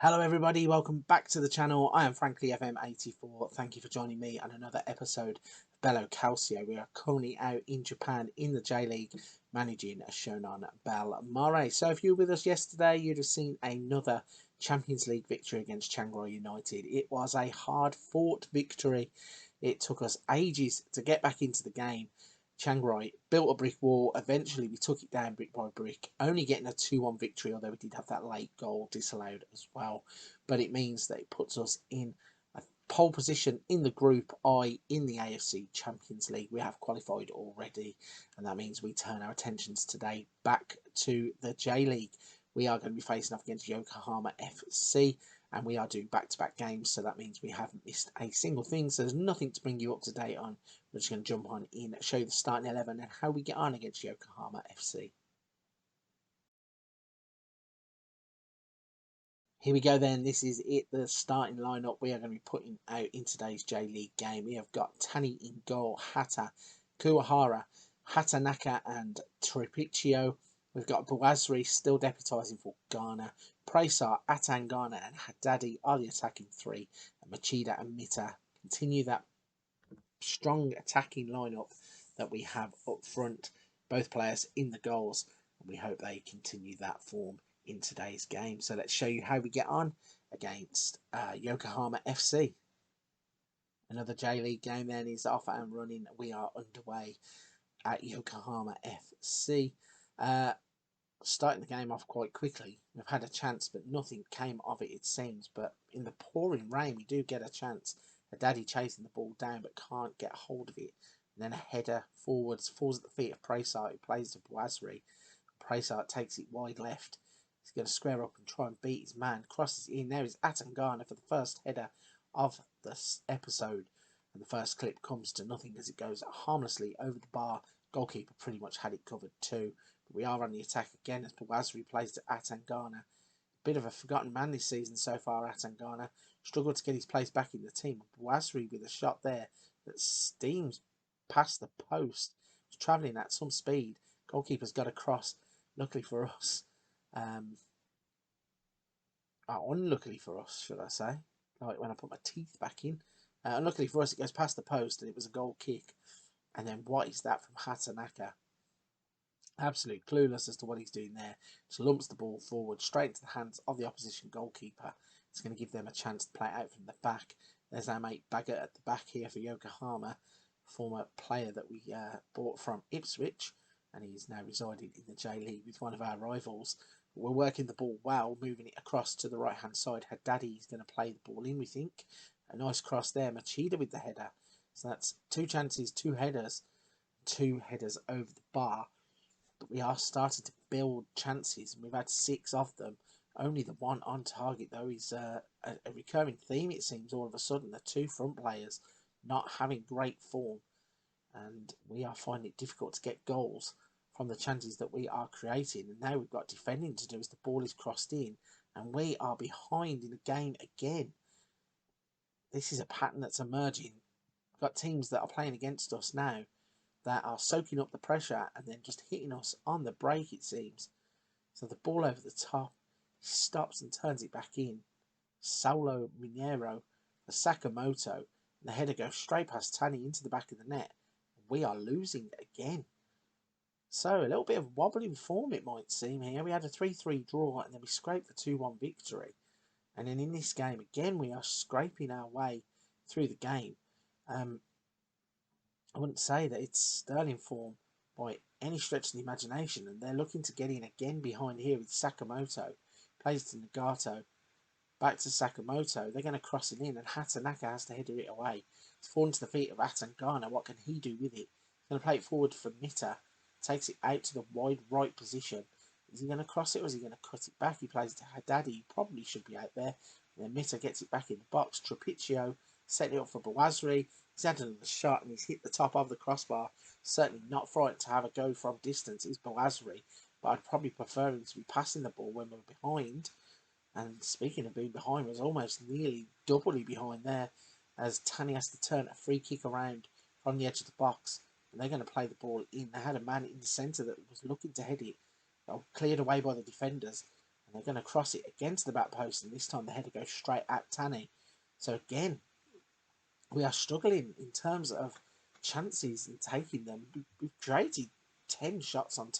Hello everybody, welcome back to the channel. I am Frankly FM84. Thank you for joining me on another episode of Bello Calcio. We are currently out in Japan in the J-League managing Shonan Bellmare. So if you were with us yesterday, you'd have seen another Champions League victory against Chiangrai United. It was a hard-fought victory. It took us ages to get back into the game. Chiangrai built a brick wall. Eventually, we took it down brick by brick, only getting a 2-1 victory, although we did have that late goal disallowed as well. But it means that it puts us in a pole position in the Group I in the AFC Champions League. We have qualified already, and that means we turn our attentions today back to the J-League. We are going to be facing off against Yokohama FC, and we are doing back-to-back games, so that means we haven't missed a single thing. So there's nothing to bring you up to date on. We're just going to jump on in, show you the starting 11 and how we get on against Yokohama FC. Here we go then, this is it, the starting lineup we are going to be putting out in today's J-League game. We have got Tani in goal, Hata, Kuwahara, Hatanaka and Tripicchio. We've got Bouazri still deputising for Ghana. Praisar, Atangana and Haddadi are the attacking three. And Machida and Mita continue that strong attacking lineup that we have up front. Both players in the goals. And we hope they continue that form in today's game. So let's show you how we get on against Yokohama FC. Another J-League game then is off and running. We are underway at Yokohama FC. Starting the game off quite quickly. We've had a chance, but nothing came of it, it seems. But in the pouring rain, we do get a chance. A daddy chasing the ball down, but can't get hold of it. And then a header forwards, falls at the feet of Praisar, who plays to Bouazri. Praisar takes it wide left. He's going to square up and try and beat his man. Crosses in. There is Atangana for the first header of this episode. And the first clip comes to nothing as it goes harmlessly over the bar. Goalkeeper pretty much had it covered too. But we are on the attack again as Bouazri plays to Atangana. Bit of a forgotten man this season so far, Atangana. Struggled to get his place back in the team. Bouazri with a shot there that steams past the post. He's travelling at some speed. Goalkeeper's got a cross. Luckily for us. Unluckily for us, should I say. Like when I put my teeth back in. Unluckily for us, it goes past the post and it was a goal kick. And then what is that from Hatanaka? Absolute clueless as to what he's doing there. Just lumps the ball forward straight into the hands of the opposition goalkeeper. It's going to give them a chance to play it out from the back. There's our mate Baggett at the back here for Yokohama, former player that we bought from Ipswich, and he's now residing in the J-League with one of our rivals. We're working the ball well, moving it across to the right-hand side. Haddadi is going to play the ball in, we think. A nice cross there. Machida with the header. So that's two chances, two headers over the bar. But we are starting to build chances, and we've had 6 of them. Only the one on target, though, is a recurring theme, it seems, all of a sudden. The 2 front players not having great form, and we are finding it difficult to get goals from the chances that we are creating. And now we've got defending to do as the ball is crossed in, and we are behind in the game again. This is a pattern that's emerging. We've got teams that are playing against us now that are soaking up the pressure and then just hitting us on the break, it seems. So the ball over the top, he stops and turns it back in. Saulo Mineiro for Sakamoto, and the header goes straight past Tani into the back of the net. We are losing again. So a little bit of wobbling form, it might seem here. We had a 3-3 draw and then we scraped the 2-1 victory. And then in this game, again, we are scraping our way through the game. I wouldn't say that it's sterling form by any stretch of the imagination, and they're looking to get in again behind here with Sakamoto. Plays to Nagato. Back to Sakamoto. They're going to cross it in, and Hatanaka has to header it away. It's fallen to the feet of Atangana. What can he do with it? He's going to play it forward for Mita. Takes it out to the wide right position. Is he going to cross it, or is he going to cut it back? He plays to Haddadi. He probably should be out there. And then Mita gets it back in the box. Tripicchio setting it up for Bouazri. He's had another shot and he's hit the top of the crossbar. Certainly not frightened to have a go from distance is Bouazri, but I'd probably prefer him to be passing the ball when we're behind. And speaking of being behind, was almost nearly doubly behind there, as Tani has to turn a free kick around from the edge of the box, and they're going to play the ball in. They had a man in the centre that was looking to head it, cleared away by the defenders, And they're going to cross it against the back post, and this time the header goes straight at Tani. So again, we are struggling in terms of chances and taking them. We've created 10 shots on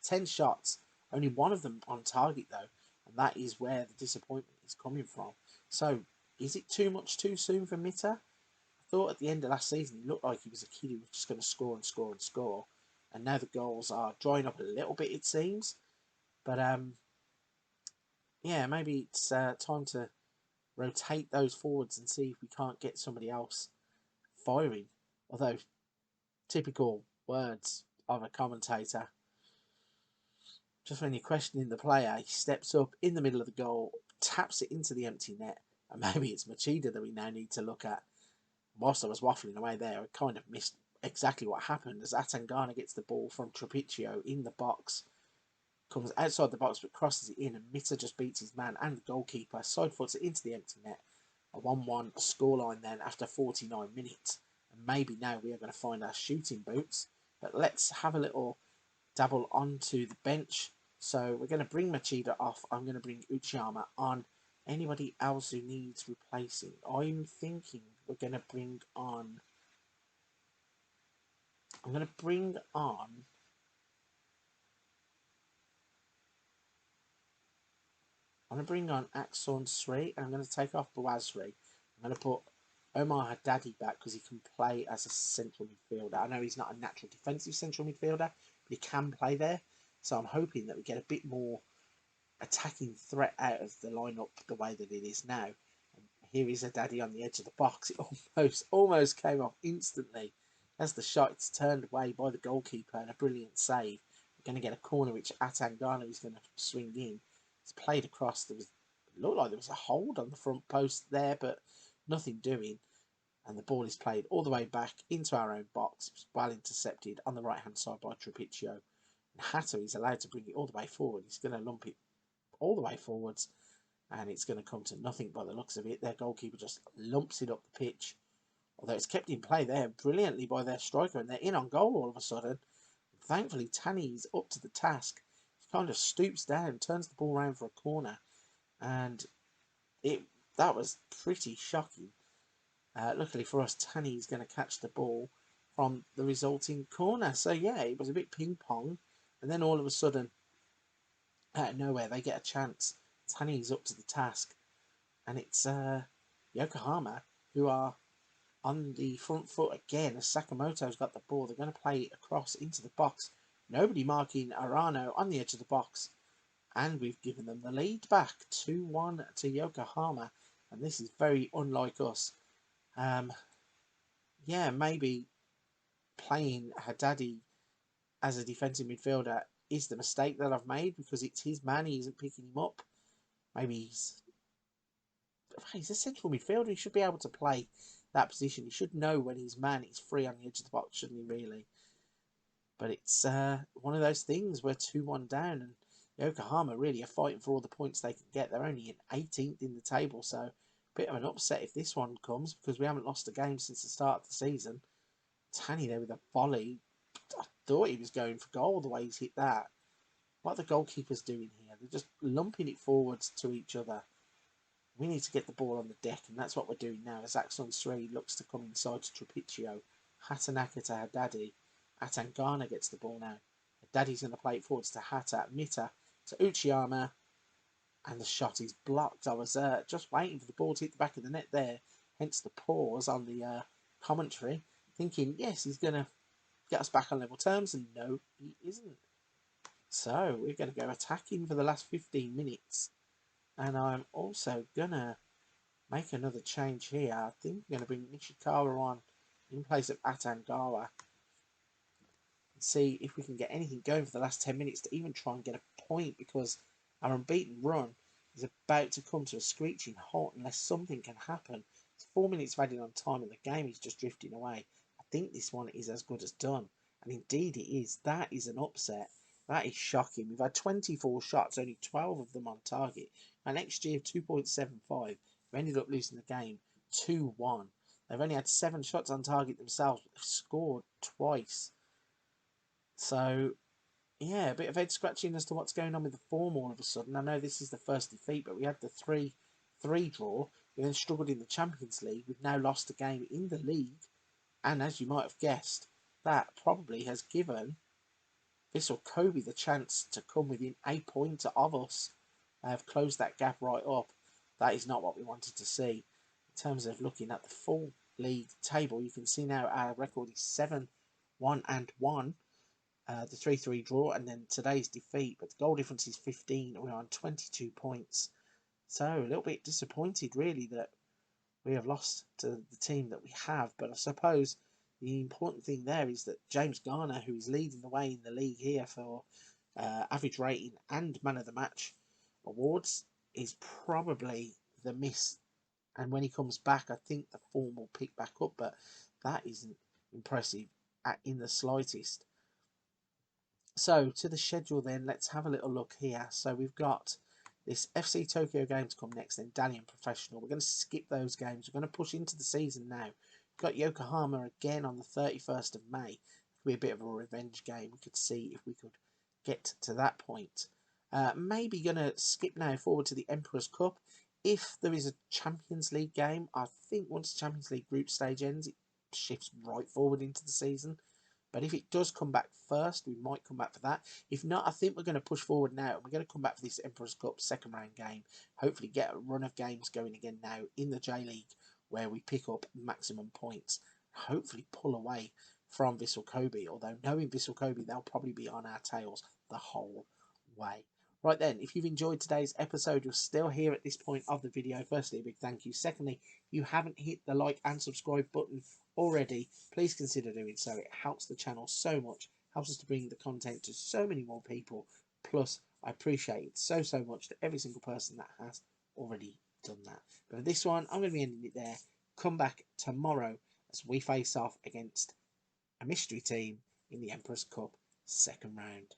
10 shots, only one of them on target though, and that is where the disappointment is coming from. So is it too much too soon for Mitter? I thought at the end of last season he looked like he was a kid who was just going to score and score and score, and now the goals are drying up a little bit, it seems. But yeah, maybe it's time to rotate those forwards and see if we can't get somebody else firing. Although, typical words of a commentator, just when you're questioning the player, he steps up in the middle of the goal, taps it into the empty net, and maybe it's Machida that we now need to look at. Whilst I was waffling away there, I kind of missed exactly what happened as Atangana gets the ball from Trapiccio in the box, comes outside the box but crosses it in, and Mitter just beats his man and the goalkeeper, side foots it into the empty net. A 1-1 scoreline then after 49 minutes. And maybe now we are going to find our shooting boots. But let's have a little dabble onto the bench. So we're going to bring Machida off. I'm going to bring Uchiyama on. Anybody else who needs replacing? I'm thinking we're going to bring on... I'm going to bring on Axon Sri, and I'm going to take off Bouazri. I'm going to put Omar Haddadi back because he can play as a central midfielder. I know he's not a natural defensive central midfielder, but he can play there. So I'm hoping that we get a bit more attacking threat out of the lineup the way that it is now. And here is Haddadi on the edge of the box. It almost came off instantly as the shot is turned away by the goalkeeper and a brilliant save. We're going to get a corner which Atangana is going to swing in. It's played across. It looked like there was a hold on the front post there, but nothing doing. And the ball is played all the way back into our own box. It was well intercepted on the right-hand side by Trapiccio. And Hatter is allowed to bring it all the way forward. He's going to lump it all the way forwards, and it's going to come to nothing by the looks of it. Their goalkeeper just lumps it up the pitch. Although it's kept in play there brilliantly by their striker, and they're in on goal all of a sudden. And thankfully, Tani is up to the task. He kind of stoops down, turns the ball around for a corner, and that was pretty shocking. Luckily for us, Tani is going to catch the ball from the resulting corner. So yeah, it was a bit ping pong, and then all of a sudden, out of nowhere, they get a chance. Tani is up to the task, and it's Yokohama who are on the front foot again as Sakamoto's got the ball. They're going to play it across into the box. Nobody marking Arano on the edge of the box. And we've given them the lead back. 2-1 to Yokohama. And this is very unlike us. Yeah, maybe playing Haddadi as a defensive midfielder is the mistake that I've made because it's his man. He isn't picking him up. Maybe he's a central midfielder. He should be able to play that position. He should know when his man is free on the edge of the box, shouldn't he, really? But it's one of those things. We're 2-1 down, and Yokohama really are fighting for all the points they can get. They're only in 18th in the table, so a bit of an upset if this one comes because we haven't lost a game since the start of the season. Tani there with a volley. I thought he was going for goal the way he's hit that. What are the goalkeepers doing here? They're just lumping it forwards to each other. We need to get the ball on the deck, and that's what we're doing now. As Axon Sri looks to come inside to Trapiccio. Hatanaka to Haddadi. Atangana gets the ball now. Haddadi's going to play it forwards to Hatta. Mitter to Uchiyama. And the shot is blocked. I was just waiting for the ball to hit the back of the net there. Hence the pause on the commentary. Thinking, yes, he's going to get us back on level terms. And no, he isn't. So we're going to go attacking for the last 15 minutes. And I'm also going to make another change here. I think I'm going to bring Nishikawa on in place of Atangawa. And see if we can get anything going for the last 10 minutes to even try and get a point. Because our unbeaten run is about to come to a screeching halt unless something can happen. It's 4 minutes of added on time and the game is just drifting away. I think this one is as good as done. And indeed it is. That is an upset. That is shocking. We've had 24 shots, only 12 of them on target. An XG of 2.75. We ended up losing the game 2-1. They've only had 7 shots on target themselves, but they've scored twice. So, yeah, a bit of head scratching as to what's going on with the form all of a sudden. I know this is the first defeat, but we had the 3-3 draw. We then struggled in the Champions League. We've now lost a game in the league. And as you might have guessed, that probably has given Vissel Kobe the chance to come within a point of us. They have closed that gap right up. That is not what we wanted to see. In terms of looking at the full league table, you can see now our record is 7-1-1. The 3-3 draw, and then today's defeat, but the goal difference is 15. We're on 22 points. So a little bit disappointed, really, that we have lost to the team that we have. But I suppose the important thing there is that James Garner, who is leading the way in the league here for average rating and man of the match awards, is probably the miss. And when he comes back, I think the form will pick back up, but that isn't impressive in the slightest. So to the schedule then, let's have a little look here. So we've got this FC Tokyo game to come next, then Dalian Professional. We're going to skip those games. We're going to push into the season now. We've got Yokohama again on the 31st of May. It could be a bit of a revenge game. We could see if we could get to that point. Maybe going to skip now forward to the Emperor's Cup. If there is a Champions League game, I think once the Champions League group stage ends, it shifts right forward into the season. But if it does come back first, we might come back for that. If not, I think we're going to push forward now. And we're going to come back for this Emperor's Cup second round game. Hopefully get a run of games going again now in the J-League where we pick up maximum points. Hopefully pull away from Vissel Kobe. Although knowing Vissel Kobe, they'll probably be on our tails the whole way. Right then, if you've enjoyed today's episode, you're still here at this point of the video. Firstly, a big thank you. Secondly, if you haven't hit the like and subscribe button already, please consider doing so. It helps the channel so much, helps us to bring the content to so many more people. Plus, I appreciate it so much to every single person that has already done that. But for this one, I'm going to be ending it there. Come back tomorrow as we face off against a mystery team in the Emperor's Cup second round.